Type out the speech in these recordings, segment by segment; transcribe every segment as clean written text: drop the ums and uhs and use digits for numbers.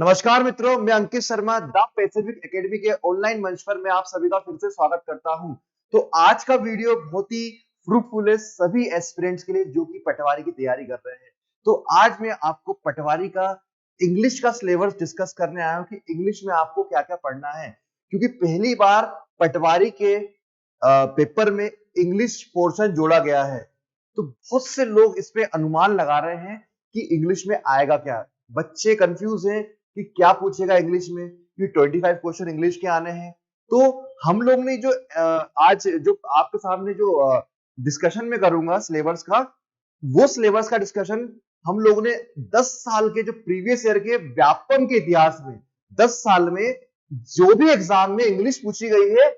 नमस्कार मित्रों, मैं Ankit Sharma the Pacific academy के ऑनलाइन मंच पर मैं आप सभी का फिर से स्वागत करता हूं। तो आज का वीडियो बहुत ही फ्रूटफुल है सभी एस्पिरेंट्स के लिए जो कि पटवारी की तैयारी कर रहे हैं। तो आज मैं आपको पटवारी का इंग्लिश का सिलेबस डिस्कस करने आया हूं कि इंग्लिश में आपको क्या-क्या पढ़ना है, क्योंकि पहली बार पटवारी के पेपर में इंग्लिश पोर्शन जोड़ा गया है। तो बहुत से लोग इस पे अनुमान लगा रहे हैं कि इंग्लिश में आएगा क्या। बच्चे कंफ्यूज हैं कि क्या पूछेगा इंग्लिश में, कि 25 क्वेश्चन इंग्लिश के आने हैं। तो हम लोग ने जो आज जो आपके सामने जो डिस्कशन में करूंगा सिलेबस का, वो सिलेबस का डिस्कशन हम लोग ने 10 साल के जो प्रीवियस ईयर के व्यापम के इतिहास में 10 साल में जो भी एग्जाम में इंग्लिश पूछी गई है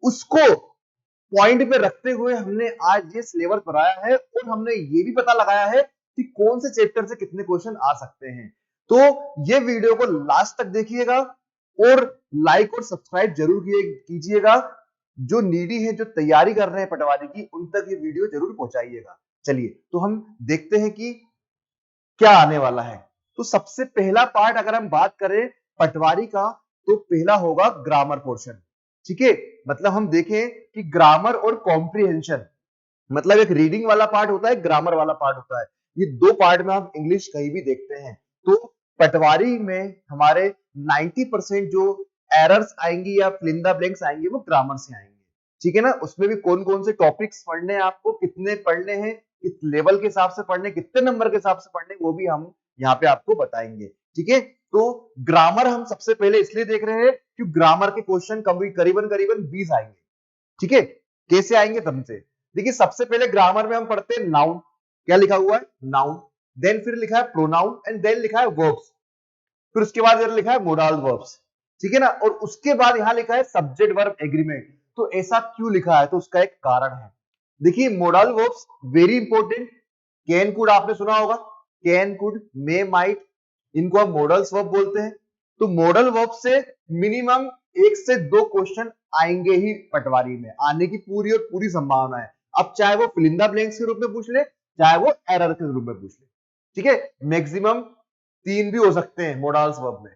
उसको पॉइंट पे रखते हुए हमने आज ये सिलेबस बनाया है और हमने ये भी पता लगाया है कि कौन से चैप्टर से कितने क्वेश्चन आ सकते हैं। तो ये वीडियो को लास्ट तक देखिएगा और लाइक और सब्सक्राइब जरूर कीजिएगा। जो नीडी है, जो तैयारी कर रहे हैं पटवारी की, उन तक ये वीडियो जरूर पहुंचाइएगा। चलिए तो हम देखते हैं कि क्या आने वाला है। तो सबसे पहला पार्ट अगर हम बात करें पटवारी का, तो पहला होगा ग्रामर पोर्शन। ठीक है, मतलब हम देखें कि ग्रामर और कॉम्प्रिहेंशन, मतलब एक रीडिंग वाला पार्ट होता है, ग्रामर वाला पार्ट होता है। ये दो पार्ट में हम इंग्लिश कहीं भी देखते हैं। तो पटवारी में हमारे 90% जो एरर्स आएंगी या फिल इन द ब्लैंक्स आएंगे वो ग्रामर से आएंगे। ठीक है ना, उसमें भी कौन कौन से टॉपिक्स पढ़ने हैं आपको, कितने पढ़ने हैं, किस लेवल के हिसाब से पढ़ने, कितने नंबर के हिसाब से पढ़ने, वो भी हम यहाँ पे आपको बताएंगे। ठीक है, तो ग्रामर हम सबसे पहले इसलिए देख रहे हैं कि ग्रामर के क्वेश्चन करीबन करीबन 20 आएंगे। ठीक है, कैसे आएंगे तुमसे, देखिए सबसे पहले ग्रामर में हम पढ़ते हैं नाउन। क्या लिखा हुआ है? नाउन। देन फिर लिखा है प्रोनाउन एंड देन लिखा है वर्ब्स। फिर उसके बाद इधर लिखा है मोडाल वर्ब्स। ठीक है ना, और उसके बाद यहां लिखा है सब्जेक्ट वर्ब एग्रीमेंट। तो ऐसा क्यों लिखा है? तो उसका एक कारण है। देखिए modal verbs very important. Can could आपने सुना होगा, कैन कुड, मे, माइट, इनको हम मॉडल्स वर्ब बोलते हैं। तो मॉडल वर्ब से मिनिमम 1 से 2 क्वेश्चन आएंगे ही पटवारी में, आने की पूरी और पूरी संभावना है। अब चाहे वो फिल इन द ब्लैंक्स के रूप में पूछ ले, चाहे वो एरर के रूप में पूछ ले। ठीक है, मैक्सिमम 3 भी हो सकते हैं मॉडल्स वर्ब में।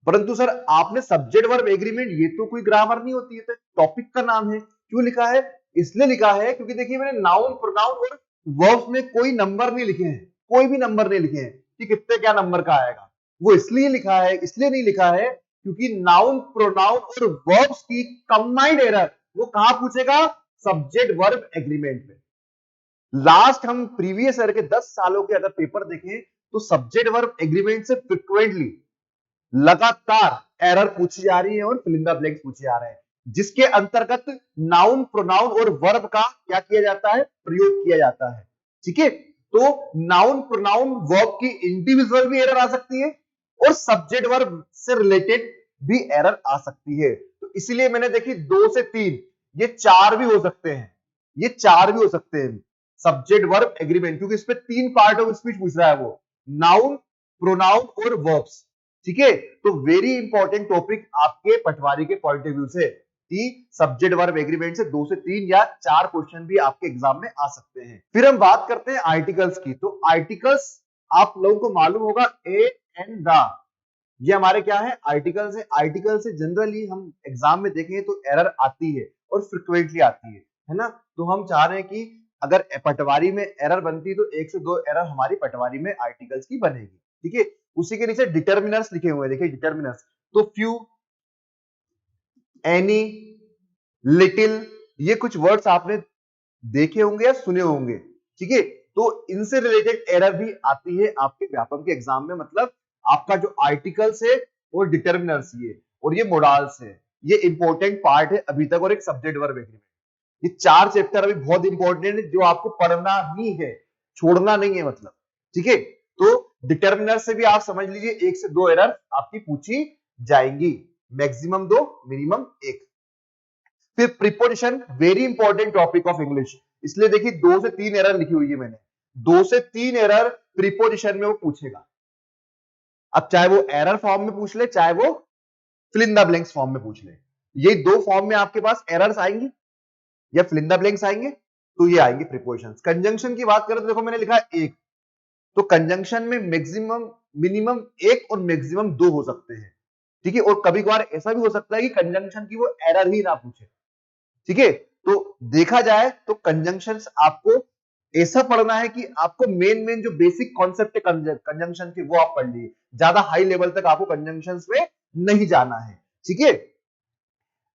परंतु सर आपने सब्जेक्ट वर्ब एग्रीमेंट, ये तो कोई ग्रामर नहीं होती है, तो टॉपिक का नाम है, क्यों लिखा है? इसलिए लिखा है क्योंकि देखिए मैंने नाउन, प्रोनाउन और वर्ब्स में कोई नंबर नहीं लिखे हैं, कोई भी नंबर नहीं लिखे हैं कि कितने क्या नंबर का आएगा। वो इसलिए लिखा है, इसलिए नहीं लिखा है क्योंकि नाउन, प्रोनाउन और वर्ब्स की कंबाइंड एरर वो कहां पूछेगा? सब्जेक्ट वर्ब एग्रीमेंट में। लास्ट हम प्रीवियस ईयर के 10 सालों के अगर पेपर देखें तो सब्जेक्ट वर्ब एग्रीमेंट से फ्रिक्वेंटली लगातार एरर पूछी जा रही है और फिल इन द ब्लैंक्स पूछे जा रहे हैं, जिसके अंतर्गत नाउन, प्रोनाउन और वर्ब का क्या किया जाता है? प्रयोग किया जाता है। ठीक है, तो नाउन, प्रोनाउन, वर्ब की इंडिविजुअल भी एरर आ सकती है और सब्जेक्ट वर्ब से रिलेटेड भी एरर आ सकती है। तो इसलिए मैंने देखी 2 से 3, ये 4 भी हो सकते हैं, ये 4 भी हो सकते हैं सब्जेक्ट वर्ब एग्रीमेंट, क्योंकि इसमें 3 पार्ट ऑफ स्पीच पूछ रहा है वो, नाउन, प्रोनाउन और वर्ब्स। ठीक है, तो वेरी इंपॉर्टेंट टॉपिक आपके पटवारी के पॉइंट ऑफ व्यू से कि सब्जेक्ट वर्ब एग्रीमेंट से 2 से 3 या 4 क्वेश्चन भी आपके एग्जाम में आ सकते हैं। फिर हम बात करते हैं आर्टिकल्स की। तो आर्टिकल्स आप लोगों को मालूम होगा, ए एंड द, ये हमारे क्या है? आर्टिकल्स है। आर्टिकल से जनरली हम एग्जाम में देखें तो एरर आती है और फ्रिक्वेंटली आती है ना। तो हम चाह रहे हैं कि अगर पटवारी में एरर बनती है तो 1 से 2 एरर हमारी पटवारी में आर्टिकल्स की बनेगी। ठीक है, उसी के नीचे डिटर्मिनर्स लिखे हुए हैं, देखिए डिटर्मिनर्स। तो फ्यू, एनी, लिटिल, ये कुछ वर्ड्स आपने देखे होंगे या सुने होंगे। ठीक है, तो इनसे रिलेटेड एरर भी आती है आपके व्यापम के एग्जाम में। मतलब आपका जो आर्टिकल्स है और डिटर्मिनर्स ये और ये मोडाल्स है, ये इंपॉर्टेंट पार्ट है अभी तक, और एक सब्जेक्ट वर्ब एग्रीमेंट। ये 4 चैप्टर अभी बहुत इंपॉर्टेंट है जो आपको पढ़ना ही है, छोड़ना नहीं है मतलब। ठीक है, तो डिटर्मिनर से भी आप समझ लीजिए 1 से 2 एरर आपकी पूछी जाएंगी, मैक्सिमम 2, मिनिमम 1। फिर preposition, very important topic of English, इसलिए देखिए 2 से 3 एरर लिखी हुई है मैंने, 2 से 3 एरर प्रीपोजिशन में वो पूछेगा। अब चाहे वो एरर फॉर्म में पूछ ले, चाहे वो fill in the blanks form में पूछ ले, ये 2 फॉर्म में आपके पास एरर्स आएंगी या फिल इन द ब्लैंक्स आएंगे, तो ये आएंगे प्रीपोजिशंस। कंजंक्शन की बात करें तो देखो मैंने लिखा है 1, तो कंजंक्शन में मैक्सिमम मिनिमम एक और मैक्सिमम दो हो सकते हैं, ठीक है। और कभी कभार ऐसा भी हो सकता है कि कंजंक्शन की वो एरर ही ना पूछे, ठीक है। तो देखा जाए तो कंजंक्शंस आपको ऐसा पढ़ना है कि आपको मेन मेन जो बेसिक कॉन्सेप्ट है कंजंक्शन के वो आप पढ़ लिए, ज्यादा हाई लेवल तक आपको कंजंक्शंस में नहीं जाना है, ठीक है।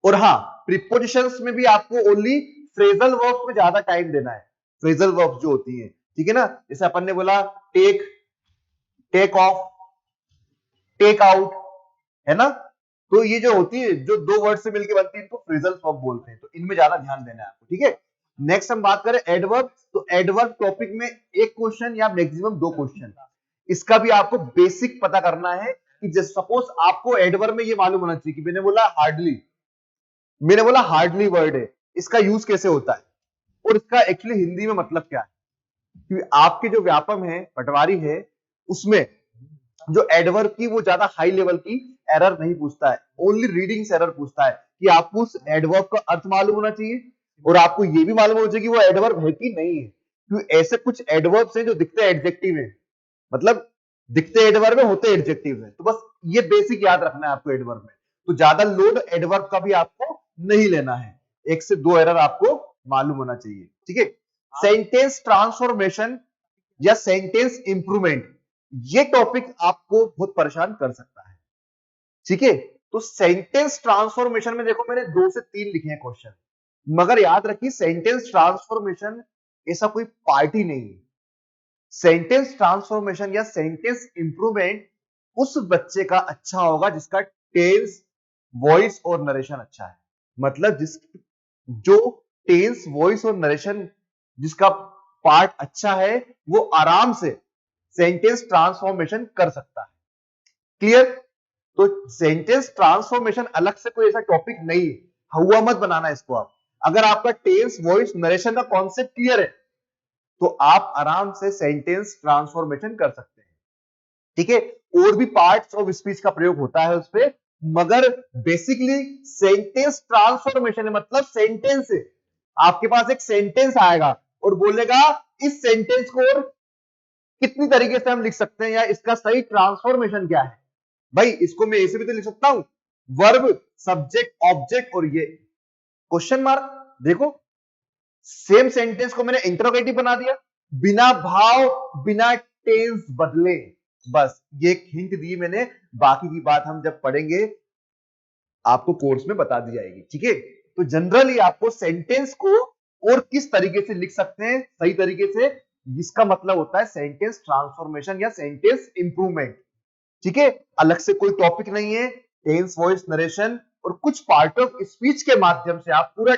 और हाँ, प्रीपोजिशंस में भी आपको ओनली फ्रेजल वर्ब्स में ज्यादा टाइम देना है, फ्रेजल वर्ब्स जो होती है, ठीक है ना। जैसे अपन ने बोला take, take off, take out, है ना। तो ये जो होती है, जो दो वर्ड से मिलकर बनती है, इनको फ्रेजल वर्ब बोलते हैं। तो इनमें ज्यादा ध्यान देना है आपको, ठीक है। नेक्स्ट हम बात करें एडवर्ब। तो एडवर्ब टॉपिक में एक क्वेश्चन या मैक्सिमम दो क्वेश्चन, इसका भी आपको बेसिक पता करना है कि जैसे सपोज आपको एडवर्ब में ये मालूम होना चाहिए कि मैंने बोला हार्डली वर्ड है, इसका यूज कैसे होता है और इसका एक्चुअली हिंदी में मतलब क्या है। क्योंकि आपके जो व्यापम है, पटवारी है, उसमें जो एडवर्ब की वो ज्यादा हाई लेवल की एरर नहीं पूछता है, ओनली रीडिंग से एरर पूछता है कि आपको उस एडवर्ब का अर्थ मालूम होना चाहिए और आपको ये भी मालूम होना चाहिए कि वो एडवर्ब है कि नहीं है। क्योंकि ऐसे कुछ एडवर्ब्स हैं जो दिखते एडजेक्टिव है, मतलब दिखते एडवर्ब में होते एडजेक्टिव है। तो बस ये बेसिक याद रखना है आपको एडवर्ब में। तो ज्यादा लोड एडवर्ब का भी आपको नहीं लेना है, एक से दो एरर आपको मालूम होना चाहिए, ठीक है। सेंटेंस ट्रांसफॉर्मेशन या सेंटेंस इंप्रूवमेंट, ये टॉपिक आपको बहुत परेशान कर सकता है, ठीक है। तो सेंटेंस ट्रांसफॉर्मेशन में देखो मैंने 2 से 3 लिखे हैं क्वेश्चन, मगर याद रखिए सेंटेंस ट्रांसफॉर्मेशन ऐसा कोई पार्टी नहीं है। सेंटेंस ट्रांसफॉर्मेशन या सेंटेंस इंप्रूवमेंट उस बच्चे का अच्छा होगा जिसका टेंस, वॉइस और नरेशन अच्छा है। मतलब जो टेंस, वॉइस और नरेशन जिसका पार्ट अच्छा है, वो आराम से सेंटेंस ट्रांसफॉर्मेशन कर सकता है। क्लियर। तो सेंटेंस ट्रांसफॉर्मेशन अलग से कोई ऐसा टॉपिक नहीं है, हुआ मत बनाना इसको आप। अगर आपका टेंस, वॉइस, नरेशन का कॉन्सेप्ट क्लियर है तो आप आराम से सेंटेंस ट्रांसफॉर्मेशन कर सकते हैं, ठीक है। और भी पार्ट्स ऑफ स्पीच का प्रयोग होता है उस पर, मगर बेसिकली सेंटेंस ट्रांसफॉर्मेशन है, मतलब सेंटेंस है, आपके पास एक सेंटेंस आएगा और बोलेगा इस सेंटेंस को और कितनी तरीके से हम लिख सकते हैं या इसका सही ट्रांसफॉर्मेशन क्या है। भाई इसको मैं ऐसे भी तो लिख सकता हूं, वर्ब, सब्जेक्ट, ऑब्जेक्ट और ये क्वेश्चन मार्क। देखो सेम सेंटेंस को मैंने इंटरोगेटिव बना दिया, बिना भाव, बिना टेंस बदले। बस ये एक हिंट दी मैंने, बाकी की बात हम जब पढ़ेंगे आपको कोर्स में बता दी जाएगी, ठीक है। तो जनरली आपको सेंटेंस को और किस तरीके से लिख सकते हैं सही तरीके से, इसका मतलब होता है सेंटेंस ट्रांसफॉर्मेशन या सेंटेंस इंप्रूवमेंट, ठीक है। अलग से कोई टॉपिक नहीं है, टेंस, वॉइस, नरेशन और कुछ पार्ट ऑफ स्पीच के माध्यम से आप पूरा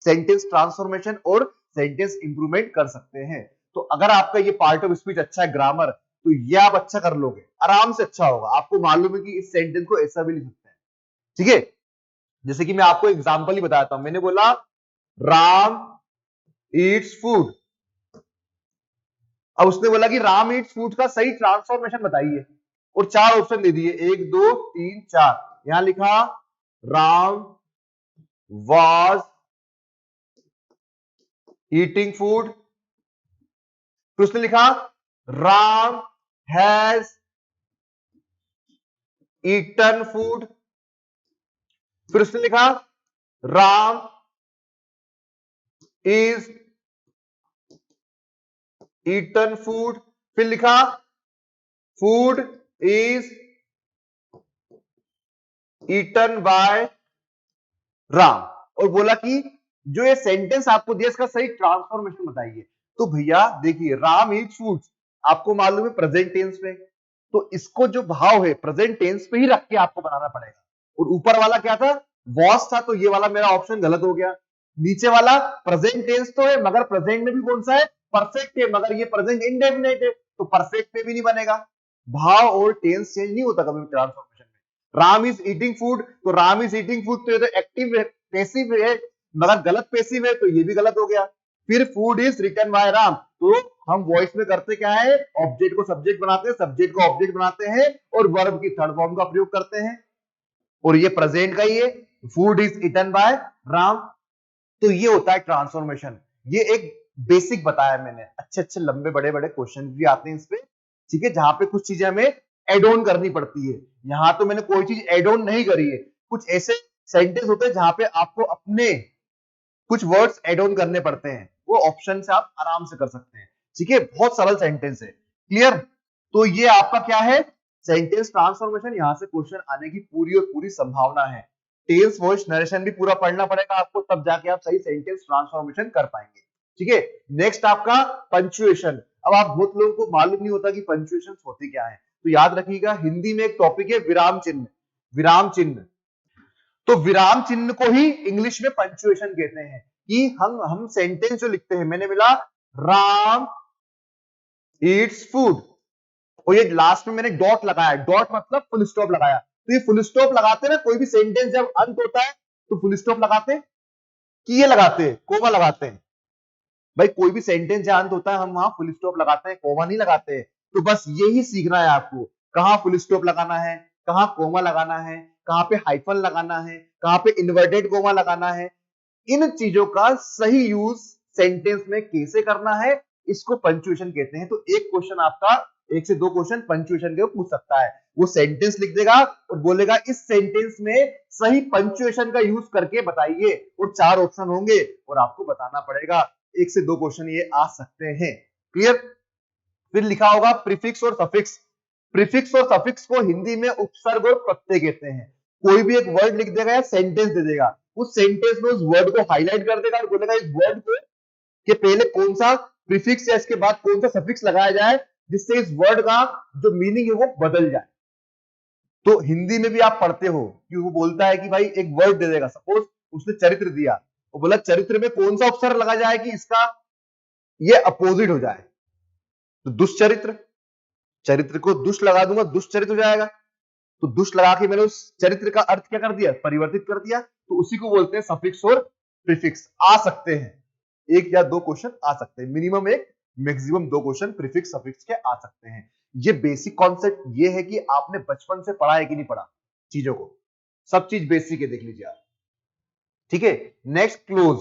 सेंटेंस ट्रांसफॉर्मेशन और सेंटेंस इंप्रूवमेंट कर सकते हैं। तो अगर आपका ये पार्ट ऑफ स्पीच अच्छा है, ग्रामर, तो ये आप अच्छा कर लोगे, आराम से अच्छा होगा। आपको मालूम है कि इस सेंटेंस को ऐसा भी लिख सकते हैं, ठीक है। जैसे कि मैं आपको एग्जांपल ही बताता हूं, मैंने बोला राम ईट्स फूड। अब उसने बोला कि राम ईट्स फूड का सही ट्रांसफॉर्मेशन बताइए और 4 ऑप्शन दे दिए, 1 2 3 4। यहां लिखा राम वाज ईटिंग फूड, फिर उसने लिखा राम हैज ईटन फूड, फिर उसने लिखा राम इज ईटन फूड, फिर लिखा food is eaten by Ram, और बोला कि जो ये सेंटेंस आपको दिया इसका सही ट्रांसफॉर्मेशन बताइए। तो भैया देखिए राम ईट्स फूड आपको मालूम है प्रेजेंट टेंस में, तो इसको जो भाव है प्रेजेंट टेंस पे ही रख के आपको बनाना पड़ेगा। और ऊपर वाला क्या था, वॉस था, तो ये वाला मेरा ऑप्शन गलत हो गया। नीचे वाला प्रेजेंट टेंस तो है मगर प्रेजेंट में भी कौन सा है, परफेक्ट है, मगर ये प्रेजेंट इंडेफिनिट है तो परफेक्ट पे भी नहीं बनेगा। भाव और टेंस चेंज नहीं होता कभी ट्रांसफॉर्मेशन में। राम इज ईटिंग फूड, तो राम इज ईटिंग फूड तो ये तो एक्टिव है, पैसिव है, मगर गलत पैसिव है तो ये भी गलत हो गया। फिर food is written by Ram, तो हम वॉइस में करते क्या है, ऑब्जेक्ट को सब्जेक्ट बनाते हैं, सब्जेक्ट को ऑब्जेक्ट बनाते हैं और वर्ब की थर्ड फॉर्म का प्रयोग करते हैं, और ये प्रेजेंट का ही है, food is eaten by Ram. तो ये होता है ट्रांसफॉर्मेशन। ये एक बेसिक बताया मैंने, अच्छे अच्छे लंबे बड़े बड़े क्वेश्चन भी आते हैं इस पे, ठीक है, जहां पे कुछ चीजें हमें एड ऑन करनी पड़ती है। यहां तो मैंने कोई चीज एड ऑन नहीं करी है। कुछ ऐसे सेंटेंस होते हैं जहां पे आपको अपने कुछ वर्ड्स एड ऑन करने पड़ते हैं, वो ऑप्शन से आप आराम से कर सकते हैं। ठीक है, बहुत सरल सेंटेंस है। क्लियर? तो ये आपका क्या है, सेंटेंस ट्रांसफॉर्मेशन। यहां से क्वेश्चन आने की पूरी और पूरी संभावना है। टेल्स वॉइस नरेशन भी पूरा पढ़ना पड़ेगा आपको, तब जाके आप सही सेंटेंस ट्रांसफॉर्मेशन कर पाएंगे। ठीक है, नेक्स्ट आपका पंक्चुएशन। अब आप बहुत लोगों को मालूम नहीं होता कि पंक्चुएशन होती क्या है, तो याद रखिएगा, हिंदी में एक टॉपिक है विराम चिन्ह। विराम चिन्ह, तो विराम चिन्ह को ही इंग्लिश में पंक्चुएशन कहते हैं। कि हम सेंटेंस जो लिखते हैं, मैंने मिला राम ईट्स फूड, और ये लास्ट में मैंने डॉट लगाया, डॉट मतलब फुल स्टॉप लगाया। तो ये फुल स्टॉप लगाते ना, कोई भी सेंटेंस जब अंत होता है तो फुल स्टॉप लगाते हैं कि ये लगाते हैं, कोमा लगाते हैं? भाई कोई भी सेंटेंस जहां अंत होता है हम वहां फुल स्टॉप लगाते हैं, कोमा नहीं लगाते हैं। तो बस यही सीखना है आपको, कहां फुल स्टॉप लगाना है, कहां कोमा लगाना है, कहां पे हाइफन लगाना है, कहां पे इन्वर्टेड कोमा लगाना है। इन चीजों का सही यूज सेंटेंस में कैसे करना है, इसको पंक्चुएशन कहते हैं। तो एक क्वेश्चन आपका, एक से दो क्वेश्चन पंक्चुएशन के पूछ सकता है। वो सेंटेंस लिख देगा और बोलेगा इस सेंटेंस में सही पंक्चुएशन का यूज करके बताइए, और चार ऑप्शन होंगे और आपको बताना पड़ेगा। एक से दो क्वेश्चन ये आ सकते हैं। क्लियर? फिर लिखा होगा प्रीफिक्स और सफिक्स। प्रीफिक्स और सफिक्स को हिंदी में उपसर्ग और प्रत्यय कहते हैं। कोई भी एक वर्ड लिख देगा या सेंटेंस दे देगा, उस सेंटेंस में उस वर्ड को हाईलाइट कर देगा और बोलेगा इस वर्ड को के पहले कौन सा प्रीफिक्स या इसके बाद कौन सा सफिक्स लगाया जाए, जिससे इस वर्ड का जो मीनिंग है वो बदल जाए। तो हिंदी में भी आप पढ़ते हो कि वो बोलता है कि भाई एक वर्ड दे देगा, सपोज उसने चरित्र दिया, वो बोला चरित्र में कौन सा उपसर्ग लगा जाए कि इसका ये अपोजिट हो जाए। तो दुष्चरित्र, चरित्र को दुष्ट लगा दूंगा, दुष्चरित्र हो जाएगा। तो दुष्ट लगा के मैंने उस चरित्र का अर्थ क्या कर दिया, परिवर्तित कर दिया। तो उसी को बोलते हैं सफिक्स और प्रीफिक्स। आ सकते हैं एक या दो क्वेश्चन आ सकते हैं, मिनिमम एक, मैक्सिमम दो क्वेश्चन प्रीफिक्स सफिक्स के आ सकते हैं। ये बेसिक कॉन्सेप्ट ये है कि आपने बचपन से पढ़ा है कि नहीं पढ़ा चीजों को, सब चीज बेसिक है, देख लीजिए आप। ठीक है, नेक्स्ट क्लोज।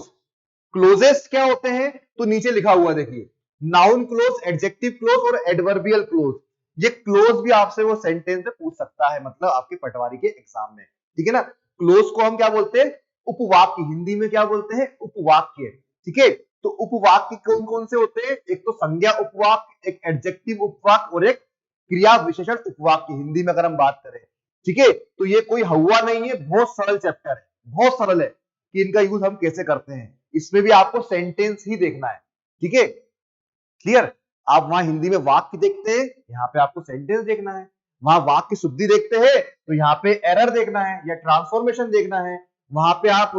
क्लोजेस क्या होते हैं, तो नीचे लिखा हुआ देखिए, नाउन क्लोज, एडजेक्टिव क्लोज और एडवर्बियल क्लोज। ये क्लोज भी आपसे वो सेंटेंस में पूछ सकता है, मतलब आपके पटवारी के एग्जाम में। ठीक है ना? क्लोज को हम क्या बोलते हैं, उपवाक्य। हिंदी में क्या बोलते हैं, उपवाक्य। ठीक है, तो उपवाक्य कौन कौन से होते हैं, एक तो संज्ञा उपवाक्य, एक एडजेक्टिव उपवाक्य और एक क्रिया विशेषण उपवाक्य, हिंदी में अगर हम बात करें। ठीक है, तो ये कोई हवा नहीं है, बहुत सरल चैप्टर है, बहुत सरल है कि इनका यूज हम कैसे करते हैं। इसमें भी आपको सेंटेंस ही देखना है। ठीक है, क्लियर? आप वहां हिंदी में वाक्य देखते हैं, यहाँ पे आपको सेंटेंस देखना है। वहां वाक्य की शुद्धि देखते हैं तो यहाँ पे एरर देखना है या ट्रांसफॉर्मेशन देखना है। वहां पे आप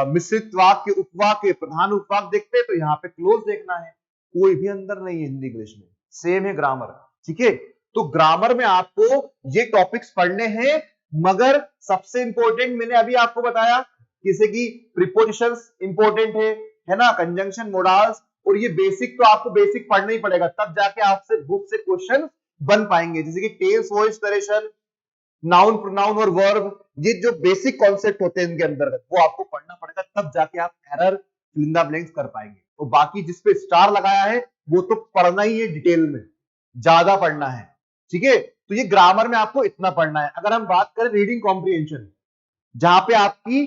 मिश्रित वाक्य, उपवाक्य, प्रधान उपवाक्य देखते हैं तो यहाँ पे क्लोज देखना है। कोई भी अंदर नहीं है हिंदी इंग्लिश में, सेम है ग्रामर। ठीक है, तो ग्रामर में आपको ये टॉपिक्स पढ़ने हैं, मगर सबसे इंपॉर्टेंट मैंने अभी आपको बताया, जैसे कि प्रीपोजिशंस इंपॉर्टेंट है ना, कंजंक्शन, मोडाल्स, और ये बेसिक तो आपको बेसिक पढ़ना ही पड़ेगा, तब जाके आपसे बुक से क्वेश्चन बन पाएंगे। जैसे कि tense, voice, narration, noun, pronoun और वर्ब, ये जो बेसिक कॉन्सेप्ट होते हैं इनके अंतर्गत, वो आपको पढ़ना पड़ेगा, तब जाके आप error, fill in the blanks कर पाएंगे। तो बाकी जिसपे स्टार लगाया है वो तो पढ़ना ही है, डिटेल में ज्यादा पढ़ना है। ठीक है, तो ये ग्रामर में आपको इतना पढ़ना है। अगर हम बात करें रीडिंग कॉम्प्रिहेंशन, जहां पे आपकी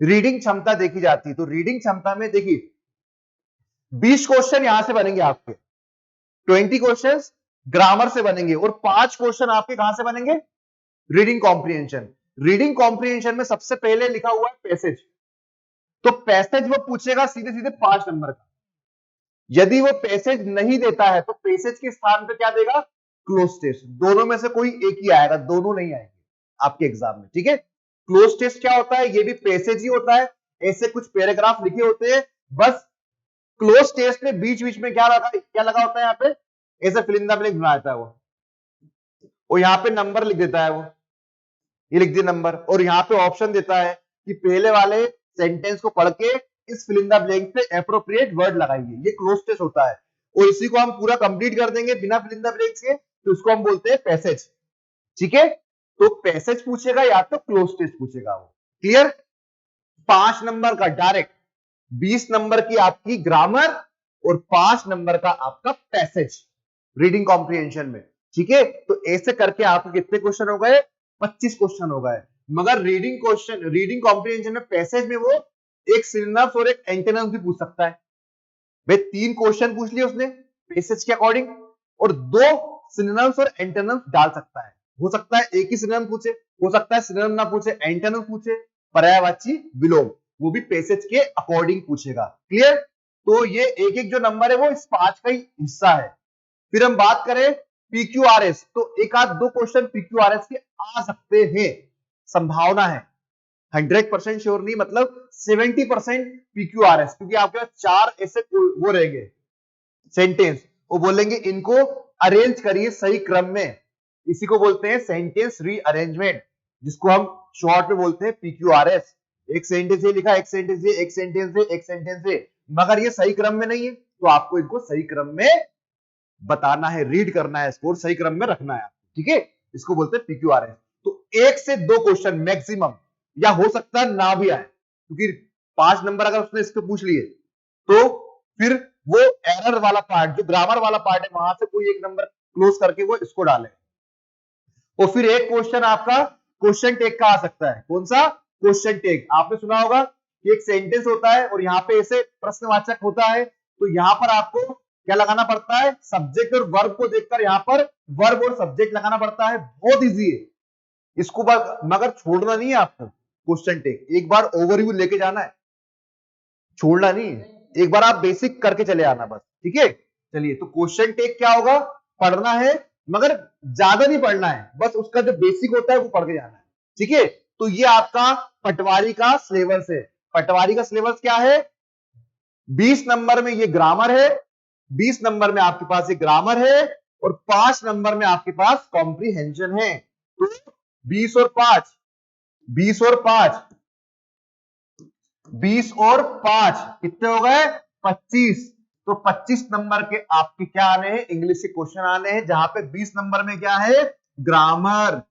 रीडिंग क्षमता देखी जाती है, तो रीडिंग क्षमता में देखिए 20 क्वेश्चन यहां से बनेंगे आपके, 20 क्वेश्चन ग्रामर से बनेंगे, और 5 क्वेश्चन आपके कहां से बनेंगे, रीडिंग कॉम्प्रिहेंशन। रीडिंग कॉम्प्रिहेंशन में सबसे पहले लिखा हुआ है पैसेज। तो पैसेज वो पूछेगा सीधे सीधे 5 नंबर का। यदि वो पैसेज नहीं देता है तो पैसेज के स्थान पे क्या देगा, क्लोज टेस्ट। दोनों में से कोई एक ही आएगा, दोनों नहीं आएंगे आपके एग्जाम में। ठीक है, क्लोज टेस्ट क्या होता है, ये भी पैसेज ही होता है, ऐसे कुछ पैराग्राफ लिखे होते हैं बस। क्लोज टेस्ट में बीच बीच में क्या लगा होता है, यहाँ पे ऐसे फिल इन द ब्लैंक बना देता है वो, और यहाँ पे नंबर लिख देता है वो, ये लिख दिया नंबर, और यहाँ पे ऑप्शन देता है कि पहले वाले सेंटेंस को पढ़ के इस फिल इन द ब्लैंक पे एप्रोप्रिएट वर्ड लगाइए। ये क्लोज टेस्ट होता है, और इसी को हम पूरा कंप्लीट कर देंगे बिना फिल इन द ब्लैंक्स के, तो इसको हम बोलते हैं पैसेज। ठीक है, तो पैसेज पूछेगा या तो क्लोज टेस्ट पूछेगा वो। क्लियर? 5 नंबर का डायरेक्ट, 20 नंबर की आपकी ग्रामर और 5 नंबर का आपका पैसेज। रीडिंग कॉम्प्रिहेंशन में। ठीक है, तो ऐसे करके आपके कितने क्वेश्चन हो गए? 25 क्वेश्चन हो गए। मगर रीडिंग कॉम्प्रिहेंशन में पैसेज में वो एक सिनोनिम्स और एक एंटोनिम्स भी पूछ सकता है। भाई 3 क्वेश्चन पूछ लिए उसने पैसेज के अकॉर्डिंग और 2 सिनोनिम्स और एंटोनिम्स डाल सकता है। हो सकता है एक ही सिनोनिम पूछे, हो सकता है सिनोनिम ना पूछे, एंटोनिम पूछे, पर्यायवाची विलोम, वो भी पैसेज के अकॉर्डिंग पूछेगा। क्लियर? तो ये एक एक जो नंबर है वो इस 5 का ही हिस्सा है। फिर हम बात करें PQRS, तो एक आध 2 क्वेश्चन PQRS के आ सकते हैं, संभावना है। 100% श्योर नहीं, मतलब 70% PQRS, क्योंकि आपके पास 4 ऐसे वो रहेंगे सेंटेंस, वो बोलेंगे इनको अरेंज करिए सही क्रम में। इसी को बोलते हैं सेंटेंस रीअरेंजमेंट, जिसको हम शॉर्ट में बोलते हैं PQRS। एक सेंटेंस ये लिखा, एक सेंटेंस ये, एक सेंटेंस ये, एक सेंटेंस ये, मगर ये सही क्रम में नहीं है, तो आपको इनको सही क्रम में बताना है, रीड करना है, स्कोर सही क्रम में रखना है। ठीक है, इसको बोलते हैं PQRS। तो 1 से 2 क्वेश्चन मैक्सिमम, या हो सकता है ना भी आए, क्योंकि 5 नंबर अगर उसने इसके पूछ लिए तो फिर वो एरर वाला पार्ट, जो ग्रामर वाला पार्ट है, वहां से कोई एक नंबर क्लोज करके वो इसको डाले। और फिर एक क्वेश्चन आपका क्वेश्चन टेक का आ सकता है। कौन सा? Question tag. आपने सुना होगा कि एक सेंटेंस होता है और यहाँ पे ऐसे प्रश्नवाचक होता है, तो यहाँ पर आपको क्या लगाना पड़ता है? सब्जेक्ट और वर्ब को देखकर यहाँ पर वर्ब और सब्जेक्ट लगाना पड़ता है। बहुत इजी है, इसको मगर छोड़ना नहीं है आपको। क्वेश्चन टेक एक बार ओवरव्यू लेके जाना है, छोड़ना नहीं है, एक बार आप बेसिक करके चले आना बस। ठीक है, चलिए, तो क्वेश्चन टेक क्या होगा? पढ़ना है, मगर ज्यादा नहीं पढ़ना है, बस उसका जो बेसिक होता है वो पढ़ के जाना है। ठीक है, तो ये आपका पटवारी का सिलेबस है। पटवारी का सिलेबस क्या है? 20 नंबर में ये ग्रामर है, 20 नंबर में आपके पास ये ग्रामर है, और 5 नंबर में आपके पास कॉम्प्रिहेंशन है। तो 20 और 5, 20 और 5, 20 और 5 कितने हो गए? 25। तो 25 नंबर के आपके क्या आने हैं? इंग्लिश के क्वेश्चन आने हैं, जहां पे 20 नंबर में क्या है? ग्रामर,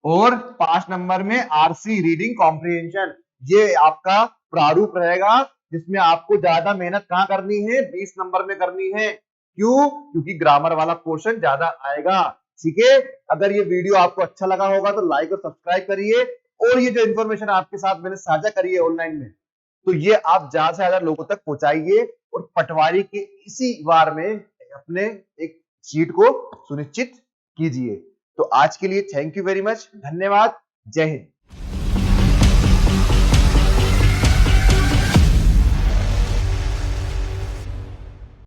और 5 नंबर में RC, रीडिंग कॉम्प्रिहेंशन। ये आपका प्रारूप रहेगा, जिसमें आपको ज्यादा मेहनत कहां करनी है? 20 नंबर में करनी है। क्यों? क्योंकि ग्रामर वाला क्वेश्चन ज्यादा आएगा। ठीक है, अगर ये वीडियो आपको अच्छा लगा होगा तो लाइक और सब्सक्राइब करिए, और ये जो इन्फॉर्मेशन आपके साथ मैंने साझा करी है ऑनलाइन में, तो ये आप ज्यादा से ज्यादा लोगों तक पहुंचाइए, और पटवारी के इसी बार में अपने एक सीट को सुनिश्चित कीजिए। तो आज के लिए थैंक यू वेरी मच, धन्यवाद, जय हिंद।